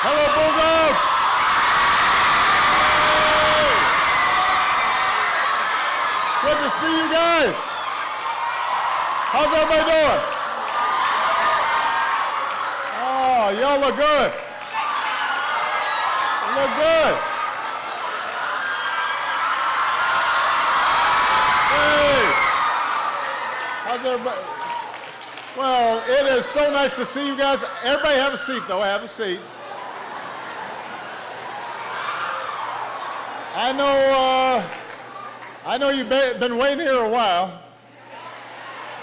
Hello, Bulldogs! Hey. Good to see you guys. How's everybody doing? Oh, y'all look good. You look good. Hey. How's everybody? Well, it is so nice to see you guys. Everybody have a seat, though. Have a seat. I know you've been waiting here a while.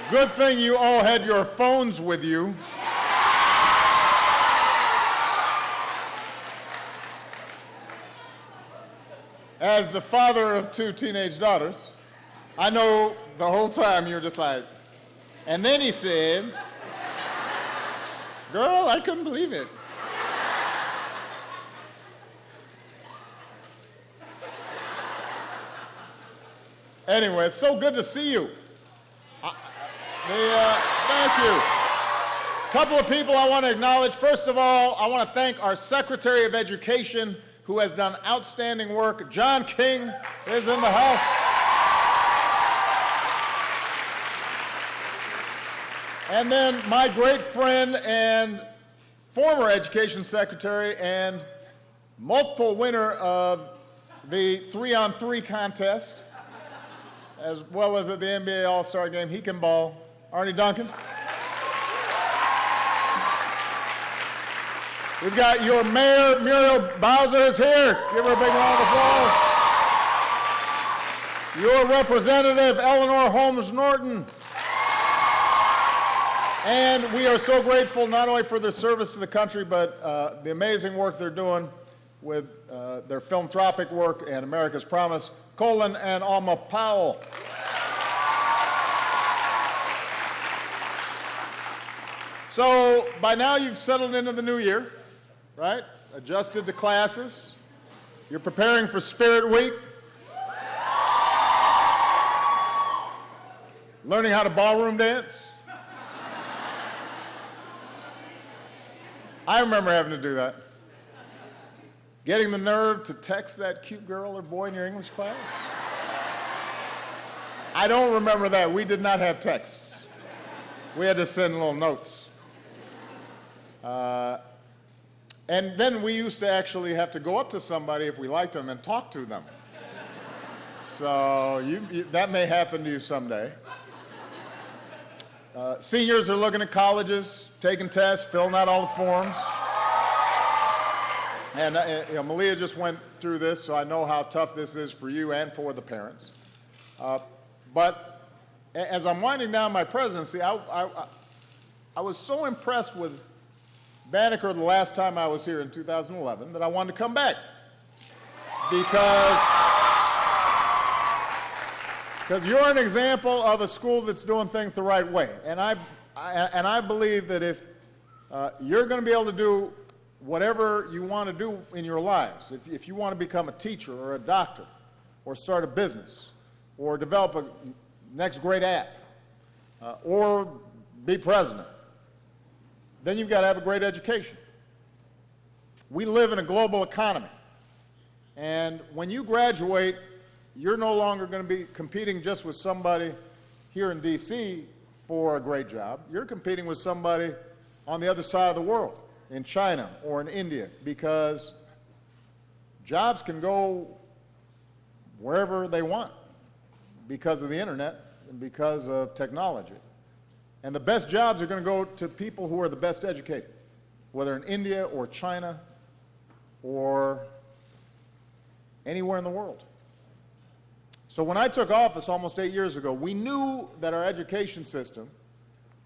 Good thing you all had your phones with you. As the father of 2 teenage daughters, I know the whole time you were just like, and then he said, girl, I couldn't believe it. Anyway, it's so good to see you. Thank you. A couple of people I want to acknowledge. First of all, I want to thank our Secretary of Education, who has done outstanding work. John King is in the house. And then my great friend and former Education Secretary and multiple winner of the 3-on-3 contest, as well as at the NBA All-Star Game, he can ball, Arnie Duncan. We've got your mayor, Muriel Bowser, is here. Give her a big round of applause. Your representative, Eleanor Holmes Norton. And we are so grateful not only for their service to the country, but the amazing work they're doing with their philanthropic work and America's Promise, Colin and Alma Powell. So by now you've settled into the new year, right? Adjusted to classes. You're preparing for Spirit Week. Learning how to ballroom dance. I remember having to do that. Getting the nerve to text that cute girl or boy in your English class. I don't remember that. We did not have texts. We had to send little notes. And then we used to actually have to go up to somebody if we liked them and talk to them. So that may happen to you someday. Seniors are looking at colleges, taking tests, filling out all the forms. And Malia just went through this, so I know how tough this is for you and for the parents. But as I'm winding down my presidency, I was so impressed with Banneker the last time I was here in 2011 that I wanted to come back. Because you're an example of a school that's doing things the right way. And I believe that if you're going to be able to do whatever you want to do in your lives, if you want to become a teacher or a doctor or start a business or develop a next great app or be president, then you've got to have a great education. We live in a global economy. And when you graduate, you're no longer going to be competing just with somebody here in D.C. for a great job. You're competing with somebody on the other side of the world, in China or in India, because jobs can go wherever they want because of the internet and because of technology. And the best jobs are going to go to people who are the best educated, whether in India or China or anywhere in the world. So when I took office almost 8 years ago, we knew that our education system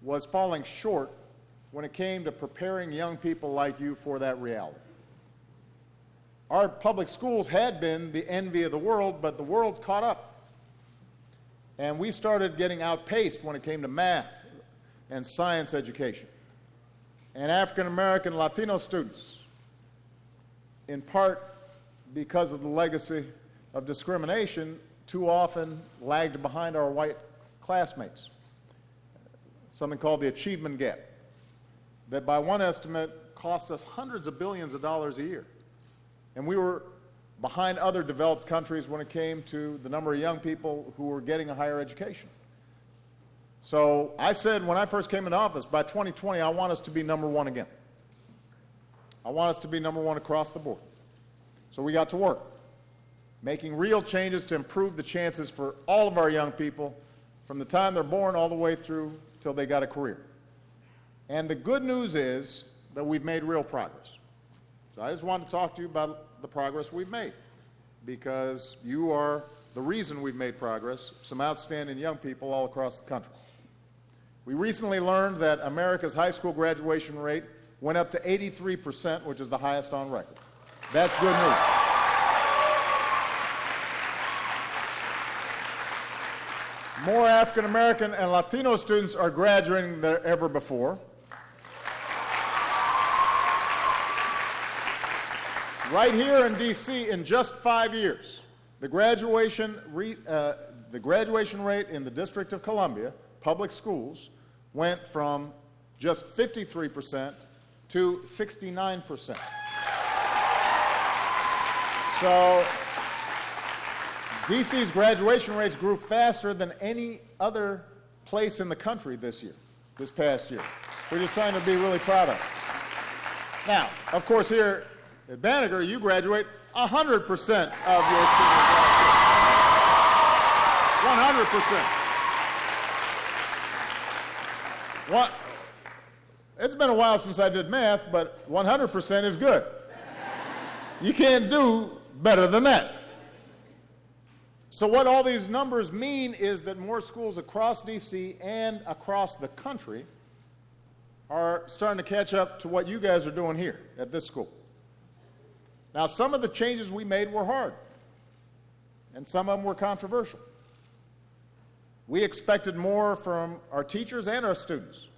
was falling short when it came to preparing young people like you for that reality. Our public schools had been the envy of the world, but the world caught up. And we started getting outpaced when it came to math and science education. And African American Latino students, in part because of the legacy of discrimination, too often lagged behind our white classmates. Something called the achievement gap, that by one estimate costs us hundreds of billions of dollars a year. And we were behind other developed countries when it came to the number of young people who were getting a higher education. So I said when I first came into office, by 2020, I want us to be number one again. I want us to be number one across the board. So we got to work, making real changes to improve the chances for all of our young people from the time they're born all the way through till they got a career. And the good news is that we've made real progress. So I just wanted to talk to you about the progress we've made, because you are the reason we've made progress, some outstanding young people all across the country. We recently learned that America's high school graduation rate went up to 83%, which is the highest on record. That's good news. More African American and Latino students are graduating than ever before. Right here in D.C., in just 5 years, the graduation rate in the District of Columbia public schools went from just 53% to 69%. So D.C.'s graduation rates grew faster than any other place in the country this past year. We're just trying to be really proud of it. Now, of course, here at Banneker, you graduate 100% of your students. 100%. It's been a while since I did math, but 100% is good. You can't do better than that. So what all these numbers mean is that more schools across D.C. and across the country are starting to catch up to what you guys are doing here at this school. Now, some of the changes we made were hard, and some of them were controversial. We expected more from our teachers and our students.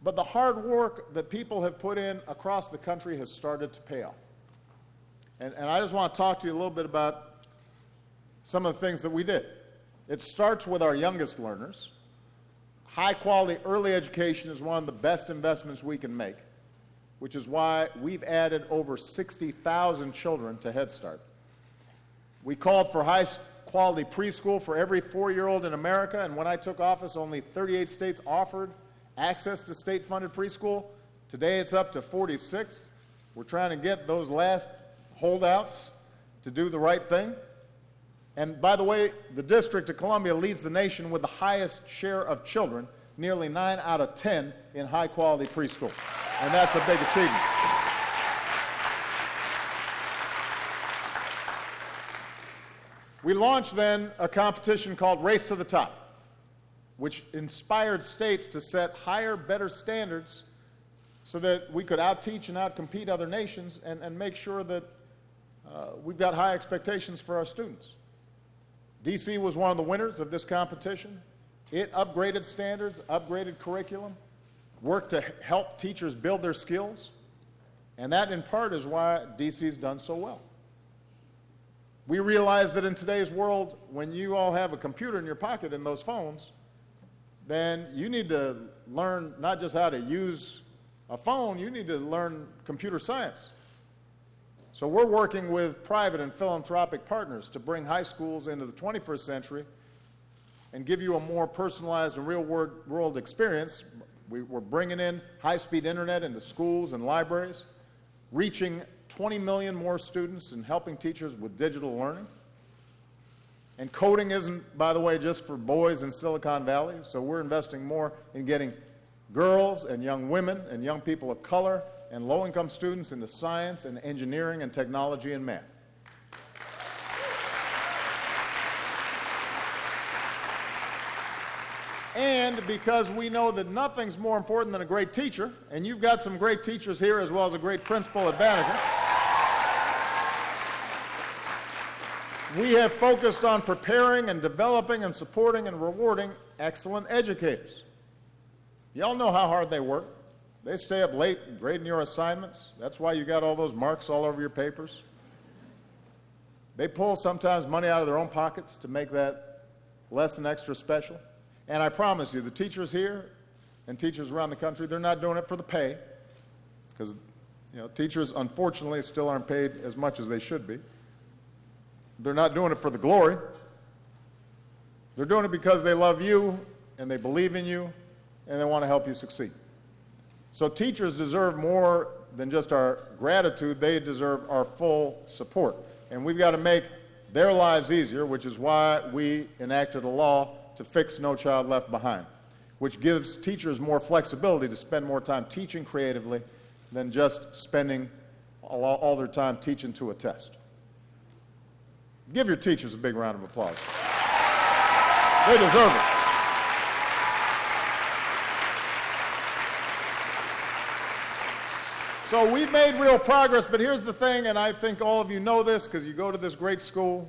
But the hard work that people have put in across the country has started to pay off. And I just want to talk to you a little bit about some of the things that we did. It starts with our youngest learners. High-quality early education is one of the best investments we can make, which is why we've added over 60,000 children to Head Start. We called for high-quality preschool for every 4-year-old in America, and when I took office, only 38 states offered access to state-funded preschool. Today, it's up to 46. We're trying to get those last holdouts to do the right thing. And by the way, the District of Columbia leads the nation with the highest share of children, nearly 9 out of 10 in high-quality preschool. And that's a big achievement. We launched then a competition called Race to the Top, which inspired states to set higher, better standards so that we could out-teach and out-compete other nations and make sure that we've got high expectations for our students. D.C. was one of the winners of this competition. It upgraded standards, upgraded curriculum, worked to help teachers build their skills, and that in part is why D.C.'s done so well. We realize that in today's world, when you all have a computer in your pocket and those phones, then you need to learn not just how to use a phone, you need to learn computer science. So we're working with private and philanthropic partners to bring high schools into the 21st century and give you a more personalized and real-world experience. We're bringing in high-speed internet into schools and libraries, reaching 20 million more students and helping teachers with digital learning. And coding isn't, by the way, just for boys in Silicon Valley, so we're investing more in getting girls and young women and young people of color and low-income students into science and engineering and technology and math. And because we know that nothing's more important than a great teacher, and you've got some great teachers here as well as a great principal at Banneker, we have focused on preparing and developing and supporting and rewarding excellent educators. Y'all know how hard they work. They stay up late grading your assignments. That's why you got all those marks all over your papers. They pull sometimes money out of their own pockets to make that lesson extra special. And I promise you, the teachers here and teachers around the country, they're not doing it for the pay. because teachers, unfortunately, still aren't paid as much as they should be. They're not doing it for the glory. They're doing it because they love you and they believe in you and they want to help you succeed. So teachers deserve more than just our gratitude. They deserve our full support. And we've got to make their lives easier, which is why we enacted a law to fix No Child Left Behind, which gives teachers more flexibility to spend more time teaching creatively than just spending all their time teaching to a test. Give your teachers a big round of applause. They deserve it. So we've made real progress, but here's the thing, and I think all of you know this because you go to this great school.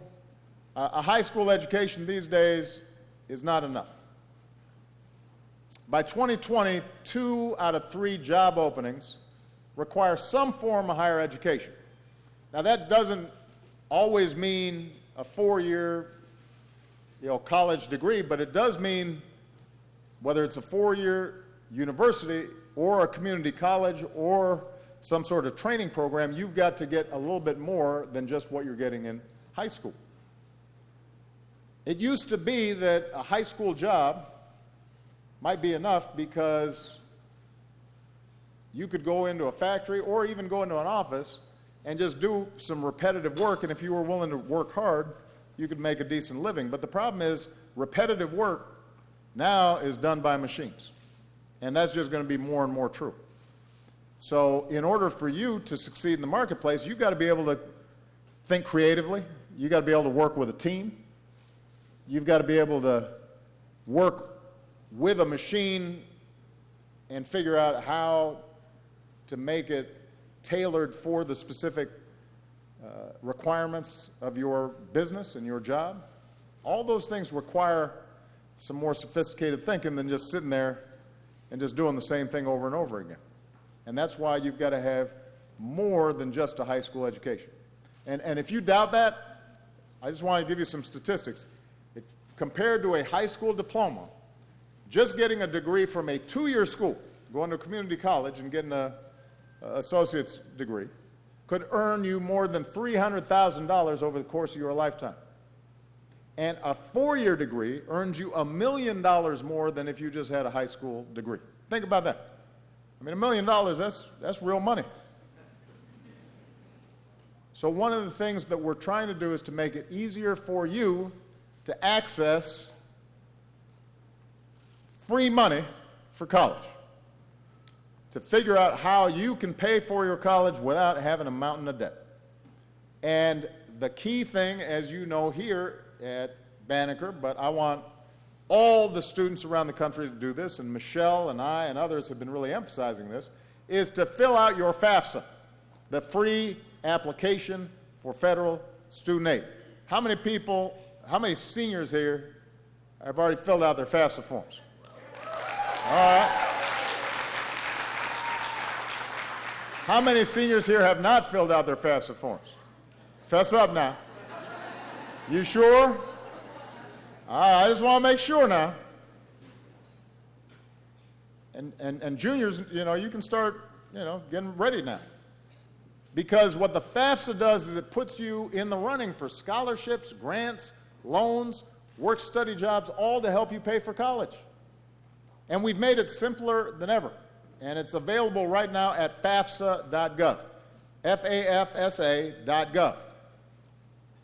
A high school education these days is not enough. By 2020, 2 out of 3 job openings require some form of higher education. Now that doesn't always mean a 4-year college degree, but it does mean whether it's a 4-year university or a community college or some sort of training program, you've got to get a little bit more than just what you're getting in high school. It used to be that a high school job might be enough because you could go into a factory or even go into an office and just do some repetitive work, and if you were willing to work hard, you could make a decent living. But the problem is repetitive work now is done by machines, and that's just going to be more and more true. So in order for you to succeed in the marketplace, you've got to be able to think creatively. You've got to be able to work with a team. You've got to be able to work with a machine and figure out how to make it tailored for the specific requirements of your business and your job. All those things require some more sophisticated thinking than just sitting there and just doing the same thing over and over again. And that's why you've got to have more than just a high school education. And if you doubt that, I just want to give you some statistics. Compared to a high school diploma, just getting a degree from a 2-year school, going to a community college and getting an associate's degree, could earn you more than $300,000 over the course of your lifetime. And a 4-year degree earns you $1 million more than if you just had a high school degree. Think about that. I mean, $1 million, that's real money. So one of the things that we're trying to do is to make it easier for you to access free money for college, to figure out how you can pay for your college without having a mountain of debt. And the key thing, as you know here at Banneker, but I want all the students around the country to do this, and Michelle and I and others have been really emphasizing this, is to fill out your FAFSA, the free application for federal student aid. How many seniors here have already filled out their FAFSA forms? All right. How many seniors here have not filled out their FAFSA forms? Fess up now. You sure? I just want to make sure now. And juniors, you can start, getting ready now. Because what the FAFSA does is it puts you in the running for scholarships, grants, loans, work-study jobs, all to help you pay for college. And we've made it simpler than ever. And it's available right now at FAFSA.gov, FAFSA.gov.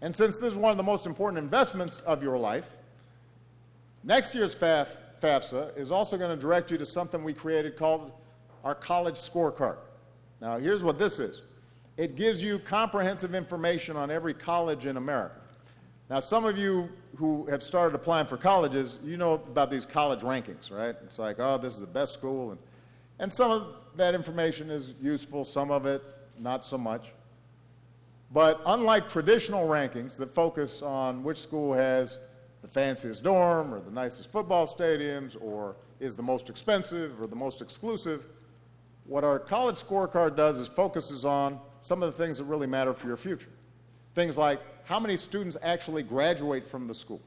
And since this is one of the most important investments of your life, next year's FAFSA is also going to direct you to something we created called our College Scorecard. Now, here's what this is. It gives you comprehensive information on every college in America. Now, some of you who have started applying for colleges, you know about these college rankings, right? It's like, oh, this is the best school. And some of that information is useful, some of it not so much. But unlike traditional rankings that focus on which school has the fanciest dorm or the nicest football stadiums or is the most expensive or the most exclusive, what our College Scorecard does is focuses on some of the things that really matter for your future. Things like how many students actually graduate from the school.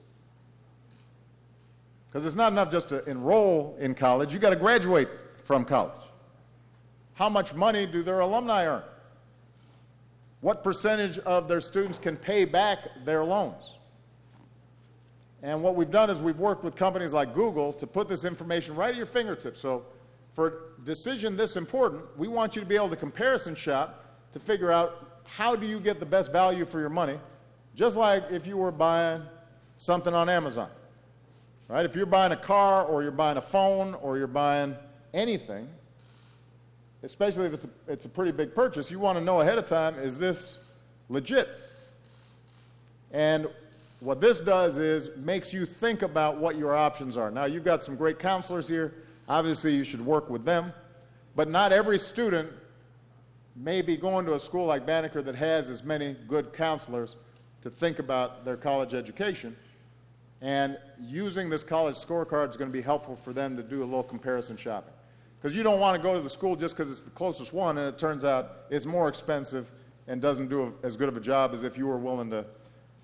Because it's not enough just to enroll in college, you've got to graduate from college. how much money do their alumni earn? What percentage of their students can pay back their loans? And what we've done is we've worked with companies like Google to put this information right at your fingertips. So for a decision this important, we want you to be able to comparison shop to figure out how do you get the best value for your money, just like if you were buying something on Amazon. Right? If you're buying a car or you're buying a phone or you're buying anything, especially if it's a pretty big purchase, you want to know ahead of time, is this legit? And what this does is makes you think about what your options are. Now, you've got some great counselors here. Obviously, you should work with them. But not every student may be going to a school like Banneker that has as many good counselors to think about their college education. And using this college scorecard is going to be helpful for them to do a little comparison shopping. Because you don't want to go to the school just because it's the closest one, and it turns out it's more expensive and doesn't do as good of a job as if you were willing to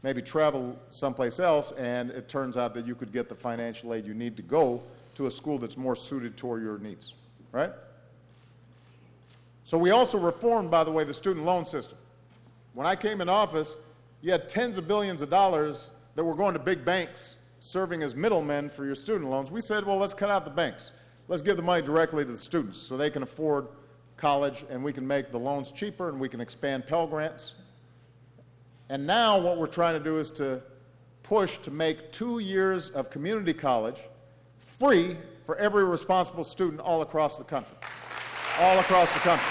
maybe travel someplace else, and it turns out that you could get the financial aid you need to go to a school that's more suited toward your needs, right? So we also reformed, by the way, the student loan system. When I came in office, you had tens of billions of dollars that were going to big banks serving as middlemen for your student loans. We said, well, let's cut out the banks. Let's give the money directly to the students so they can afford college, and we can make the loans cheaper, and we can expand Pell Grants. And now what we're trying to do is to push to make 2 years of community college free for every responsible student all across the country. All across the country.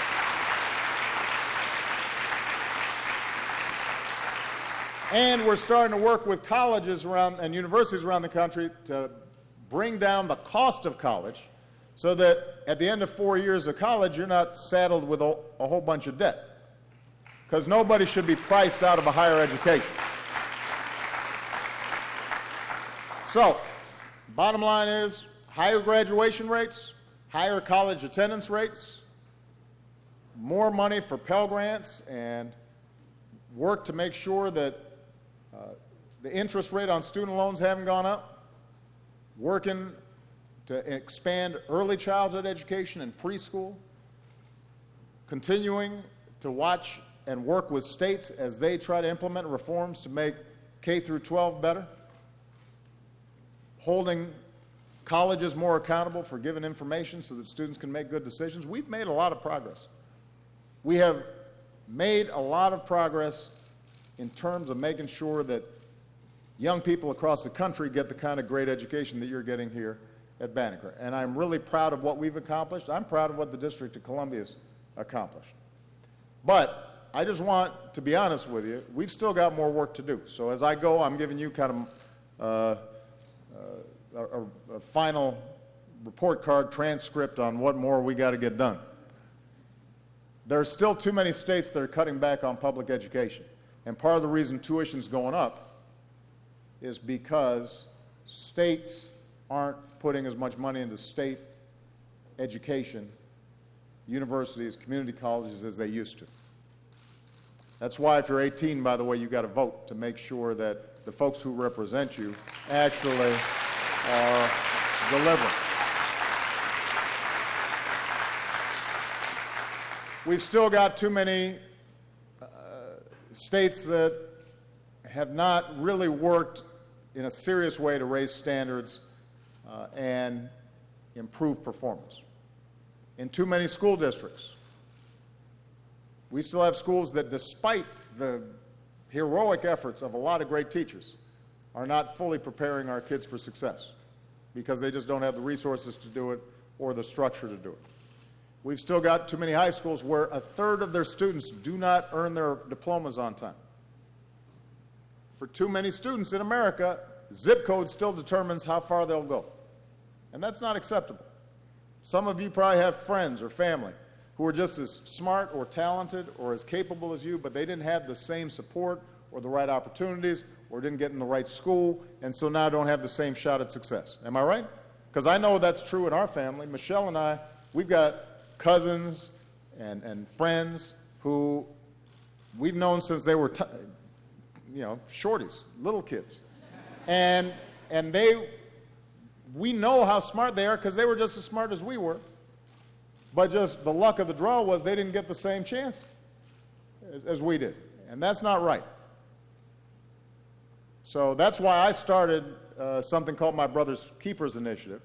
And we're starting to work with colleges around and universities around the country to bring down the cost of college so that at the end of 4 years of college, you're not saddled with a whole bunch of debt. Because nobody should be priced out of a higher education. So, bottom line is higher graduation rates, higher college attendance rates, more money for Pell Grants, and work to make sure that the interest rate on student loans haven't gone up, working to expand early childhood education and preschool, continuing to watch and work with states as they try to implement reforms to make K through 12 better, holding colleges more accountable for giving information so that students can make good decisions. We've made a lot of progress. We have made a lot of progress in terms of making sure that young people across the country get the kind of great education that you're getting here at Banneker. And I'm really proud of what we've accomplished. I'm proud of what the District of Columbia's accomplished. But I just want to be honest with you, we've still got more work to do. So as I go, I'm giving you kind of a final report card transcript on what more we got to get done. There are still too many states that are cutting back on public education. And part of the reason tuition's going up is because states aren't putting as much money into state education, universities, community colleges as they used to. That's why if you're 18, by the way, you've got to vote to make sure that the folks who represent you actually are delivering. We've still got too many states that have not really worked in a serious way to raise standards and improve performance. In too many school districts, we still have schools that, despite the heroic efforts of a lot of great teachers, are not fully preparing our kids for success because they just don't have the resources to do it or the structure to do it. We've still got too many high schools where a third of their students do not earn their diplomas on time. For too many students in America, zip code still determines how far they'll go. And that's not acceptable. Some of you probably have friends or family who are just as smart or talented or as capable as you, but they didn't have the same support or the right opportunities or didn't get in the right school, and so now don't have the same shot at success. Am I right? Because I know that's true in our family. Michelle and I, we've got cousins and friends who we've known since they were shorties, little kids. And we know how smart they are because they were just as smart as we were. But just the luck of the draw was they didn't get the same chance as we did. And that's not right. So that's why I started something called my Brother's Keepers Initiative,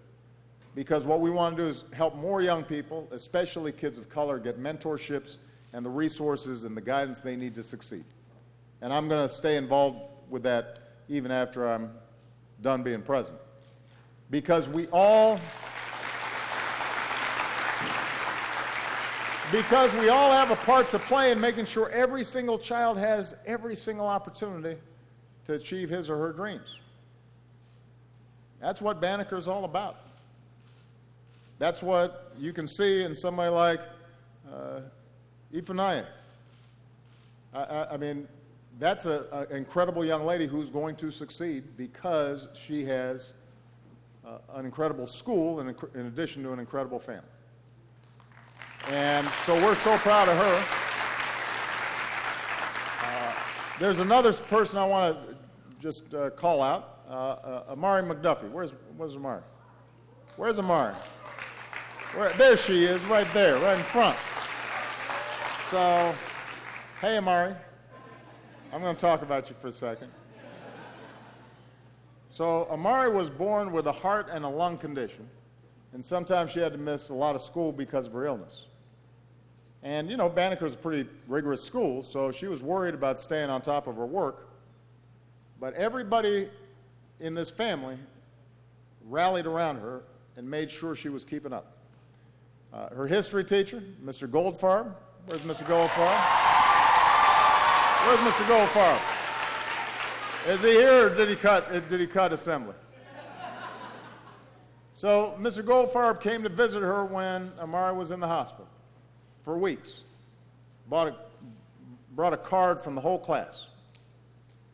because what we want to do is help more young people, especially kids of color, get mentorships and the resources and the guidance they need to succeed. And I'm going to stay involved with that even after I'm done being president. Because we all have a part to play in making sure every single child has every single opportunity to achieve his or her dreams. That's what Banneker is all about. That's what you can see in somebody like Ifunanya. I mean, that's an incredible young lady who's going to succeed because she has an incredible school in addition to an incredible family. And so we're so proud of her. There's another person I want to just call out, Amari McDuffie. Where's Amari? Where's Amari? There she is, right there, right in front. So, hey, Amari. I'm going to talk about you for a second. So, Amari was born with a heart and a lung condition, and sometimes she had to miss a lot of school because of her illness. And, you know, Banneker's a pretty rigorous school, so she was worried about staying on top of her work. But everybody in this family rallied around her and made sure she was keeping up. Her history teacher, Mr. Goldfarb. Where's Mr. Goldfarb? Where's Mr. Goldfarb? Is he here, or did he cut assembly? So Mr. Goldfarb came to visit her when Amari was in the hospital for weeks. Brought a card from the whole class.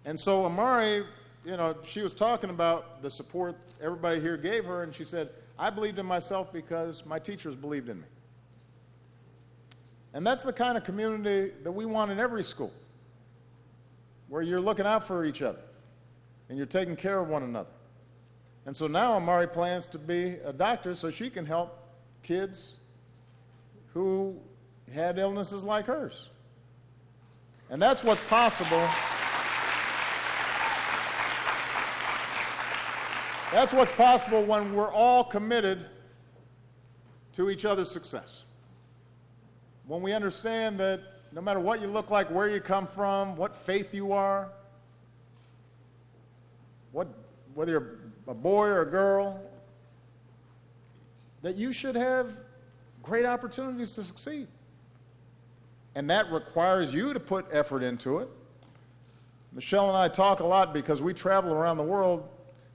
And so Amari, you know, she was talking about the support everybody here gave her, and she said, I believed in myself because my teachers believed in me. And that's the kind of community that we want in every school, where you're looking out for each other and you're taking care of one another. And so now Amari plans to be a doctor so she can help kids who had illnesses like hers. And that's what's possible. That's what's possible when we're all committed to each other's success. When we understand that no matter what you look like, where you come from, what faith you are, whether you're a boy or a girl, that you should have great opportunities to succeed. And that requires you to put effort into it. Michelle and I talk a lot because we travel around the world,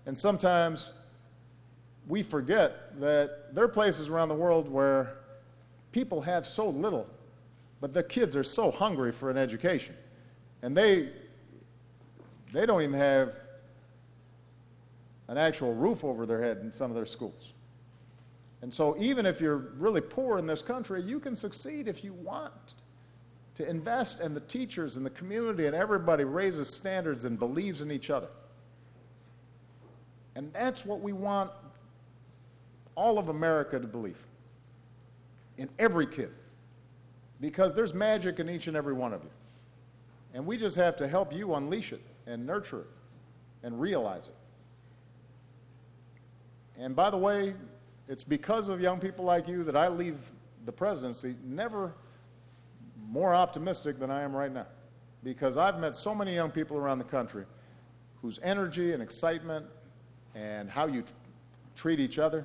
and sometimes we forget that there are places around the world where people have so little, but their kids are so hungry for an education. And they don't even have an actual roof over their head in some of their schools. And so even if you're really poor in this country, you can succeed if you want to invest, and the teachers and the community and everybody raises standards and believes in each other. And that's what we want all of America to believe in every kid, because there's magic in each and every one of you. And we just have to help you unleash it and nurture it and realize it. And by the way, it's because of young people like you that I leave the presidency never more optimistic than I am right now, because I've met so many young people around the country whose energy and excitement and how you treat each other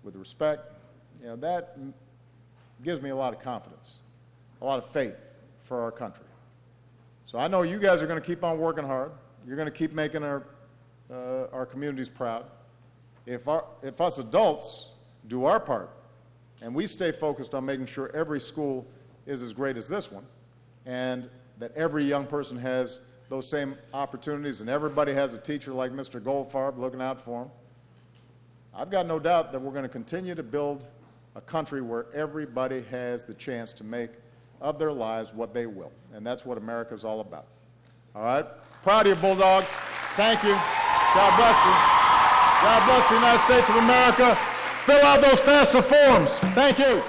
with respect, you know, that gives me a lot of confidence, a lot of faith for our country. So I know you guys are going to keep on working hard. You're going to keep making our communities proud. If us adults do our part and we stay focused on making sure every school is as great as this one, and that every young person has those same opportunities, and everybody has a teacher like Mr. Goldfarb looking out for them, I've got no doubt that we're going to continue to build a country where everybody has the chance to make of their lives what they will. And that's what America's all about. All right? Proud of you, Bulldogs. Thank you. God bless you. God bless the United States of America. Fill out those FAFSA forms. Thank you.